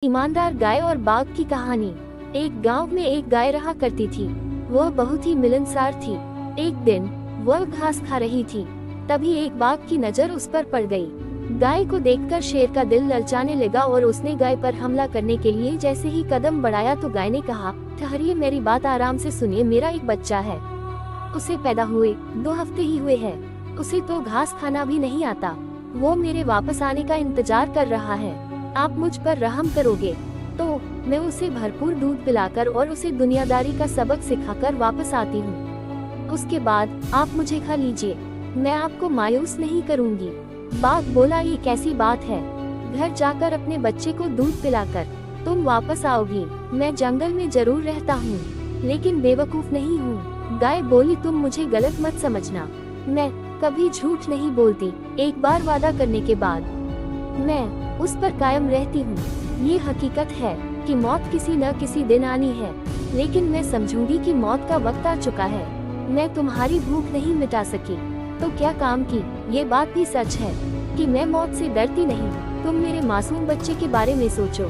ईमानदार गाय और बाघ की कहानी। एक गांव में एक गाय रहा करती थी। वह बहुत ही मिलनसार थी। एक दिन वह घास खा रही थी, तभी एक बाघ की नजर उस पर पड़ गई। गाय को देखकर शेर का दिल ललचाने लगा और उसने गाय पर हमला करने के लिए जैसे ही कदम बढ़ाया तो गाय ने कहा, ठहरिए, मेरी बात आराम से सुनिए, मेरा एक बच्चा है। उसे पैदा हुए 2 हफ्ते ही हुए हैं। उसे तो घास खाना भी नहीं आता। वो मेरे वापस आने का इंतजार कर रहा है। आप मुझ पर रहम करोगे तो मैं उसे भरपूर दूध पिलाकर और उसे दुनियादारी का सबक सिखाकर वापस आती हूँ। उसके बाद आप मुझे खा लीजिए, मैं आपको मायूस नहीं करूँगी। बाघ बोला, ये कैसी बात है? घर जाकर अपने बच्चे को दूध पिलाकर तुम वापस आओगी। मैं जंगल में जरूर रहता हूँ, लेकिन बेवकूफ नहीं हूँ। गाय बोली, तुम मुझे गलत मत समझना, मैं कभी झूठ नहीं बोलती। एक बार वादा करने के बाद मैं उस पर कायम रहती हूँ। ये हकीकत है कि मौत किसी न किसी दिन आनी है, लेकिन मैं समझूंगी कि मौत का वक्त आ चुका है। मैं तुम्हारी भूख नहीं मिटा सकी तो क्या काम की। ये बात भी सच है कि मैं मौत से डरती नहीं। तुम मेरे मासूम बच्चे के बारे में सोचो।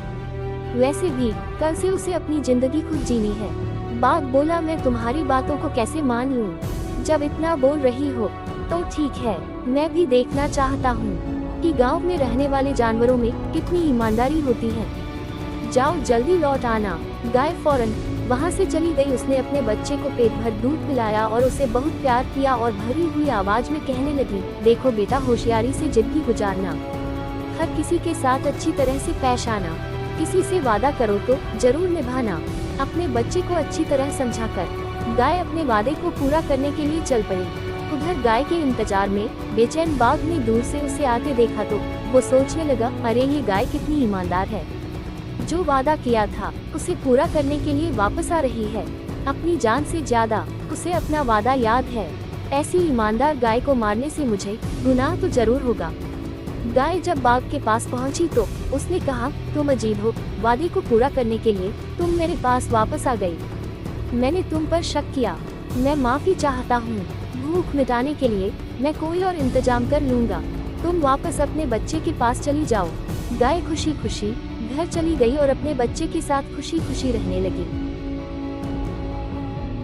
वैसे भी कल से उसे अपनी जिंदगी खुद जीनी है। बाघ बोला, मैं तुम्हारी बातों को कैसे मान लूं? जब इतना बोल रही हो तो ठीक है, मैं भी देखना चाहता हूँ कि गांव में रहने वाले जानवरों में कितनी ईमानदारी होती है। जाओ, जल्दी लौट आना। गाय फौरन वहां से चली गई। उसने अपने बच्चे को पेट भर दूध पिलाया और उसे बहुत प्यार किया और भरी हुई आवाज में कहने लगी, देखो बेटा, होशियारी से जिंदगी गुजारना, हर किसी के साथ अच्छी तरह से पेश आना, किसी से वादा करो तो जरूर निभाना, अपने बच्चे को अच्छी तरह समझाकर। गाय अपने वादे को पूरा करने के लिए चल पड़ी। उधर गाय के इंतजार में बेचैन बाघ ने दूर से उसे आते देखा तो वो सोचने लगा, अरे ये गाय कितनी ईमानदार है, जो वादा किया था उसे पूरा करने के लिए वापस आ रही है। अपनी जान से ज्यादा उसे अपना वादा याद है। ऐसी ईमानदार गाय को मारने से मुझे गुनाह तो जरूर होगा। गाय जब बाघ के पास पहुंची तो उसने कहा, तुम अजीब हो, वादे को पूरा करने के लिए तुम मेरे पास वापस आ गई। मैंने तुम पर शक किया, मैं माफी चाहता हूँ। भूख मिटाने के लिए मैं कोई और इंतजाम कर लूंगा। तुम वापस अपने बच्चे के पास चली जाओ। गाय खुशी खुशी घर चली गई और अपने बच्चे के साथ खुशी खुशी रहने लगी।